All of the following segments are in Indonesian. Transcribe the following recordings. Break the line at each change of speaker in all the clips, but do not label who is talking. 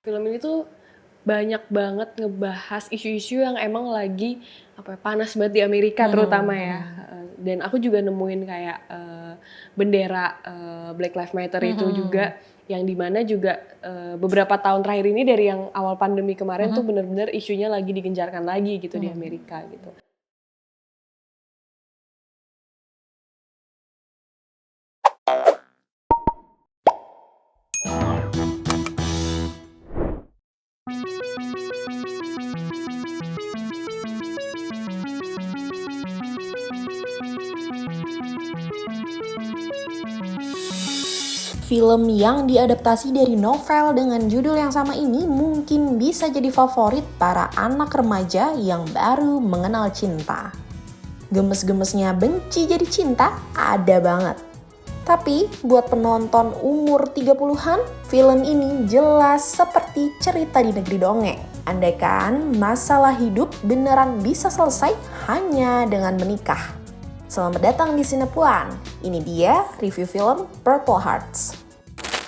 Film ini tuh banyak banget ngebahas isu-isu yang emang lagi panas banget di Amerika terutama ya. Dan aku juga nemuin kayak bendera Black Lives Matter itu juga yang dimana juga beberapa tahun terakhir ini dari yang awal pandemi kemarin tuh bener-bener isunya lagi digencarkan lagi gitu di Amerika gitu.
Film yang diadaptasi dari novel dengan judul yang sama ini mungkin bisa jadi favorit para anak remaja yang baru mengenal cinta. Gemes-gemesnya benci jadi cinta ada banget. Tapi buat penonton umur 30-an, film ini jelas seperti cerita di negeri dongeng. Andaikan masalah hidup beneran bisa selesai hanya dengan menikah. Selamat datang di Sinepuan. Ini dia review film Purple Hearts.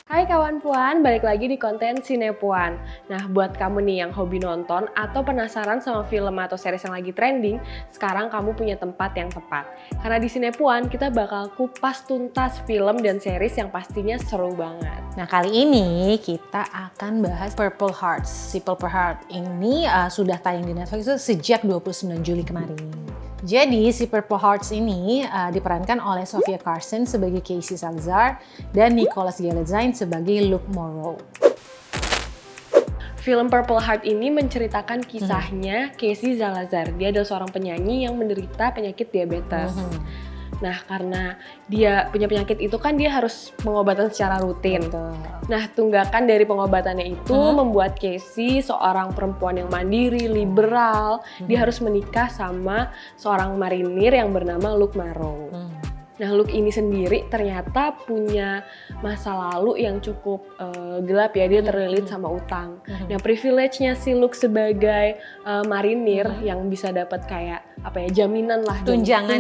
Hai kawan Puan, balik lagi di konten Sinepuan. Nah, buat kamu nih yang hobi nonton atau penasaran sama film atau series yang lagi trending, sekarang kamu punya tempat yang tepat. Karena di Sinepuan kita bakal kupas tuntas film dan series yang pastinya seru banget.
Nah, kali ini kita akan bahas Purple Hearts. Si Purple Heart ini sudah tayang di Netflix itu sejak 29 Juli kemarin. Jadi si Purple Hearts ini diperankan oleh Sofia Carson sebagai Casey Salazar dan Nicholas Galitzine sebagai Luke Morrow.
Film Purple Heart ini menceritakan kisahnya Casey Salazar. Dia adalah seorang penyanyi yang menderita penyakit diabetes. Nah, karena dia punya penyakit itu kan dia harus pengobatan secara rutin.
Betul.
Nah, tunggakan dari pengobatannya itu membuat Casey seorang perempuan yang mandiri, liberal. Dia harus menikah sama seorang marinir yang bernama Luke Morrow. Nah, Luke ini sendiri ternyata punya masa lalu yang cukup gelap ya, dia terlilit sama utang. Nah, privilege-nya si Luke sebagai marinir yang bisa dapat kayak jaminan lah,
tunjangan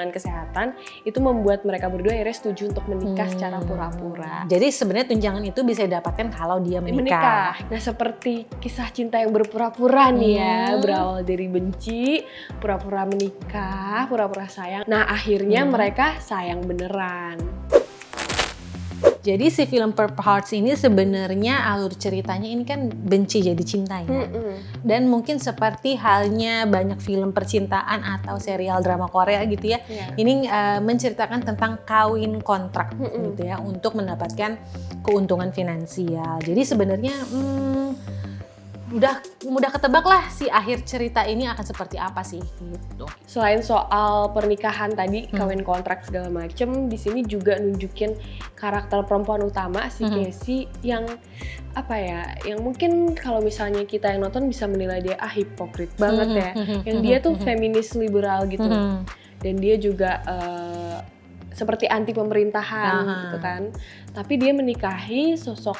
kesehatan, itu membuat mereka berdua akhirnya setuju untuk menikah secara pura-pura.
Jadi sebenarnya tunjangan itu bisa didapatkan kalau dia menikah.
Nah, seperti kisah cinta yang berpura-pura nih ya, berawal dari benci, pura-pura menikah, pura-pura sayang. Nah, akhirnya mereka sayang beneran.
Jadi si film Purple Hearts ini sebenarnya alur ceritanya ini kan benci jadi cinta ya. Dan mungkin seperti halnya banyak film percintaan atau serial drama Korea gitu ya. Ini menceritakan tentang kawin kontrak gitu ya untuk mendapatkan keuntungan finansial. Jadi sebenarnya udah ketebak lah si akhir cerita ini akan seperti apa sih gitu.
Selain soal pernikahan tadi, kawin kontrak segala macem, di sini juga nunjukin karakter perempuan utama si Casey yang yang mungkin kalau misalnya kita yang nonton bisa menilai dia hipokrit banget ya. Yang dia tuh feminis liberal gitu. Dan dia juga seperti anti pemerintahan gitu kan. Tapi dia menikahi sosok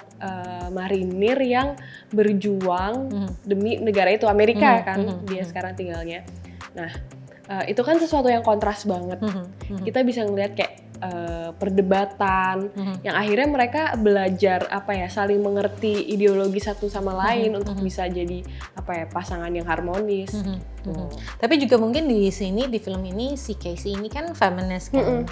marinir yang berjuang demi negara itu, Amerika kan dia sekarang tinggalnya. Nah, itu kan sesuatu yang kontras banget. Kita bisa ngeliat kayak perdebatan yang akhirnya mereka belajar saling mengerti ideologi satu sama lain untuk bisa jadi pasangan yang harmonis.
Tapi juga mungkin di sini di film ini si Casey ini kan feminis kan.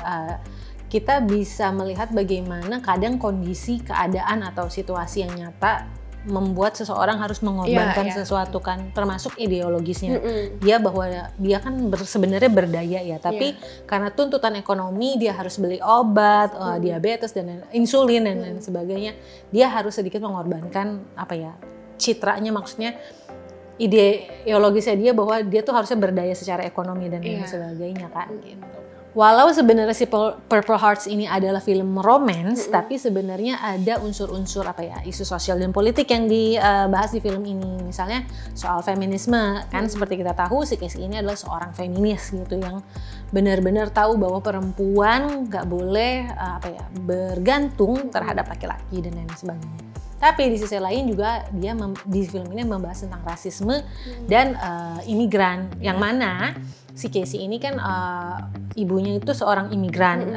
Kita bisa melihat bagaimana kadang kondisi, keadaan atau situasi yang nyata membuat seseorang harus mengorbankan sesuatu kan, termasuk ideologisnya. Dia kan sebenarnya berdaya ya, tapi karena tuntutan ekonomi dia harus beli obat, diabetes dan insulin dan lain sebagainya. Dia harus sedikit mengorbankan citranya, maksudnya ideologisnya dia bahwa dia tuh harusnya berdaya secara ekonomi dan lain sebagainya kan gitu. Walau sebenarnya si Purple Hearts ini adalah film romance, tapi sebenarnya ada unsur-unsur isu sosial dan politik yang dibahas di film ini. Misalnya soal feminisme, kan seperti kita tahu si Casey ini adalah seorang feminis gitu yang benar-benar tahu bahwa perempuan nggak boleh bergantung terhadap laki-laki dan lain sebagainya. Tapi di sisi lain juga dia di film ini membahas tentang rasisme dan imigran, yang mana si Casey ini kan ibunya itu seorang imigran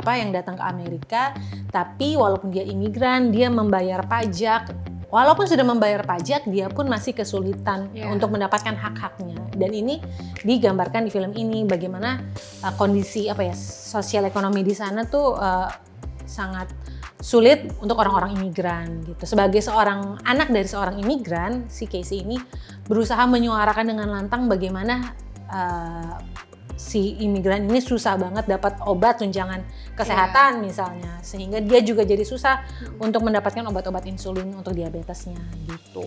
yang datang ke Amerika, tapi walaupun dia imigran, dia membayar pajak. Walaupun sudah membayar pajak, dia pun masih kesulitan untuk mendapatkan hak-haknya. Dan ini digambarkan di film ini bagaimana kondisi sosial ekonomi di sana tuh sangat sulit untuk orang-orang imigran gitu. Sebagai seorang anak dari seorang imigran, si Casey ini berusaha menyuarakan dengan lantang bagaimana si imigran ini susah banget dapat obat tunjangan kesehatan misalnya, sehingga dia juga jadi susah untuk mendapatkan obat-obat insulin untuk diabetesnya gitu.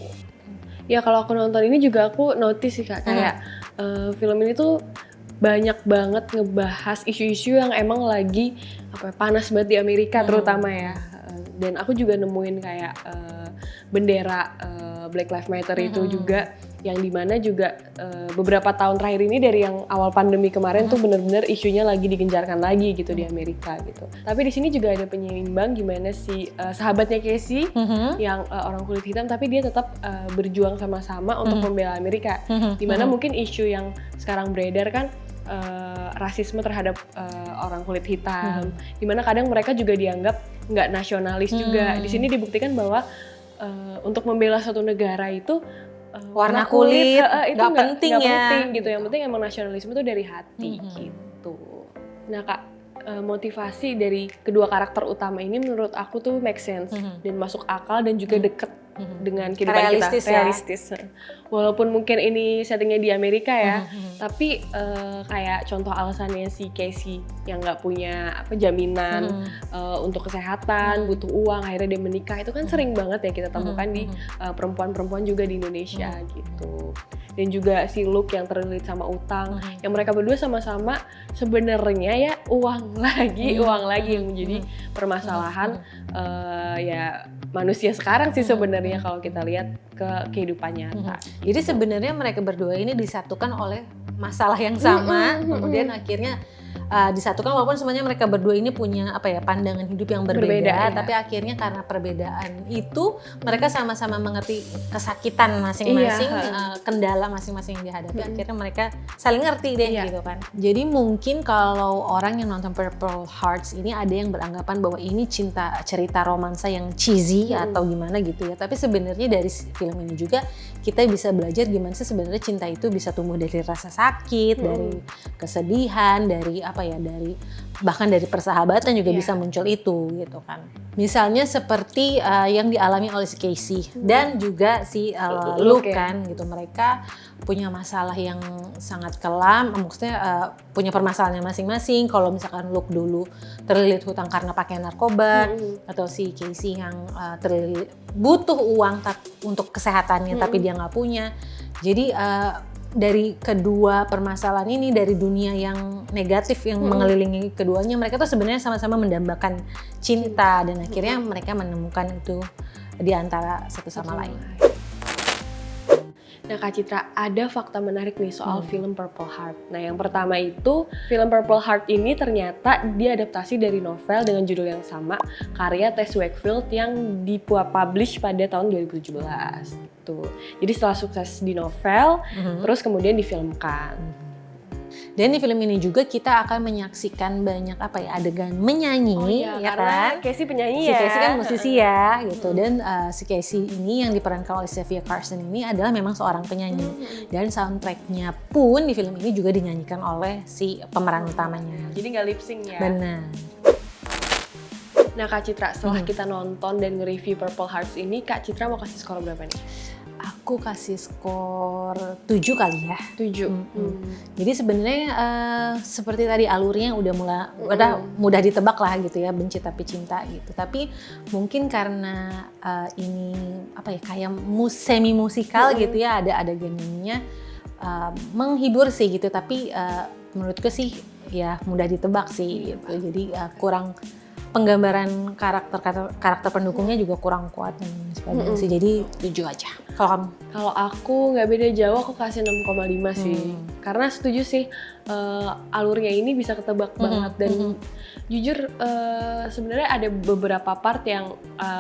Ya kalau aku nonton ini juga aku notice sih Kak, kayak film ini tuh banyak banget ngebahas isu-isu yang emang lagi panas banget di Amerika terutama ya. Dan aku juga nemuin kayak bendera Black Lives Matter itu juga, yang dimana juga beberapa tahun terakhir ini dari yang awal pandemi kemarin tuh bener-bener isunya lagi digencarkan lagi gitu di Amerika gitu. Tapi di sini juga ada penyeimbang gimana si sahabatnya Casey yang orang kulit hitam, tapi dia tetap berjuang sama-sama untuk membela Amerika. Dimana mungkin isu yang sekarang beredar kan rasisme terhadap orang kulit hitam, dimana kadang mereka juga dianggap nggak nasionalis juga. Di sini dibuktikan bahwa untuk membela suatu negara itu
warna kulit
itu
nggak penting
gitu. Yang penting emang nasionalisme itu dari hati gitu. Nah Kak, motivasi dari kedua karakter utama ini menurut aku tuh make sense dan masuk akal dan juga deket dengan kehidupan
realistis
kita, realistis. Walaupun mungkin ini settingnya di Amerika ya, tapi kayak contoh alasannya si Casey yang nggak punya jaminan untuk kesehatan, butuh uang, akhirnya dia menikah, itu kan sering banget ya kita temukan di perempuan-perempuan juga di Indonesia gitu. Dan juga si Luke yang terlilit sama utang, yang mereka berdua sama-sama sebenarnya ya uang lagi yang menjadi permasalahan ya manusia sekarang sih sebenarnya kalau kita lihat ke kehidupan nyata.
Jadi sebenarnya mereka berdua ini disatukan oleh masalah yang sama, kemudian akhirnya disatukan walaupun sebenarnya mereka berdua ini punya pandangan hidup yang berbeda, tapi akhirnya karena perbedaan itu mereka sama-sama mengerti kesakitan masing-masing, kendala masing-masing yang dihadapi, akhirnya mereka saling ngerti deh gitu kan. Jadi mungkin kalau orang yang nonton Purple Hearts ini ada yang beranggapan bahwa ini cerita romansa yang cheesy atau gimana gitu ya, tapi sebenarnya dari film ini juga kita bisa belajar gimana sih sebenarnya cinta itu bisa tumbuh dari rasa sakit, dari kesedihan, dari bahkan dari persahabatan juga bisa muncul itu gitu kan. Misalnya seperti yang dialami oleh si Casey dan juga si Luke kan gitu. Mereka punya masalah yang sangat kelam, maksudnya punya permasalahannya masing-masing. Kalau misalkan Luke dulu terlilit hutang karena pakai narkoba, atau si Casey yang terlilit butuh uang untuk kesehatannya tapi dia nggak punya. Jadi dari kedua permasalahan ini, dari dunia yang negatif yang mengelilingi keduanya, mereka tuh sebenarnya sama-sama mendambakan cinta dan akhirnya mereka menemukan itu di antara satu sama lain.
Nah Kak Citra, ada fakta menarik nih soal film Purple Heart. Nah yang pertama itu, film Purple Heart ini ternyata diadaptasi dari novel dengan judul yang sama, karya Tess Wakefield yang dipublish pada tahun 2017. Gitu. Jadi setelah sukses di novel, terus kemudian difilmkan.
Dan di film ini juga kita akan menyaksikan banyak adegan menyanyi, ya kan?
Casey penyanyi
Si Casey kan musisi ya, gitu. Dan si Casey ini yang diperankan oleh Sofia Carson ini adalah memang seorang penyanyi. Dan soundtracknya pun di film ini juga dinyanyikan oleh si pemeran utamanya.
Jadi nggak lip sync ya?
Benar.
Nah Kak Citra, setelah kita nonton dan nge-review Purple Hearts ini, Kak Citra mau kasih skor berapa nih?
Aku kasih skor 7 kali ya.
7.
Jadi sebenarnya seperti tadi alurnya udah mudah ditebak lah gitu ya, benci tapi cinta gitu. Tapi mungkin karena ini kayak semi musikal gitu ya, ada adegan-nya menghibur sih gitu. Tapi menurutku sih ya mudah ditebak sih gitu. Jadi kurang penggambaran karakter pendukungnya juga kurang kuat dan sebagainya sih. Jadi 7 aja. Kalau kamu?
Kalau aku nggak beda jauh, aku kasih 6,5 sih. Karena setuju sih alurnya ini bisa ketebak banget dan jujur sebenarnya ada beberapa part yang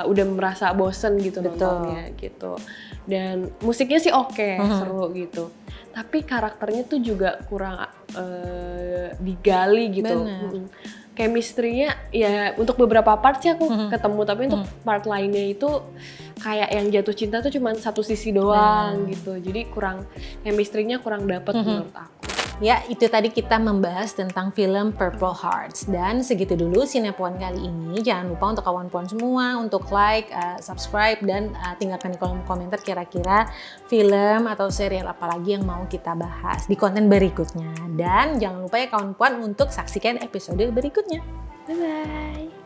udah merasa bosen gitu nontonnya gitu. Dan musiknya sih oke, seru gitu. Tapi karakternya tuh juga kurang digali gitu. chemistry-nya ya untuk beberapa part sih aku ketemu, tapi untuk part lainnya itu kayak yang jatuh cinta tuh cuma satu sisi doang gitu. Jadi kurang chemistry-nya kurang dapet menurut aku.
Ya, itu tadi kita membahas tentang film Purple Hearts. Dan segitu dulu Sinepuan kali ini. Jangan lupa untuk kawan puan semua untuk like, subscribe, dan tinggalkan di kolom komentar kira-kira film atau serial apa lagi yang mau kita bahas di konten berikutnya. Dan jangan lupa ya kawan puan untuk saksikan episode berikutnya.
Bye-bye!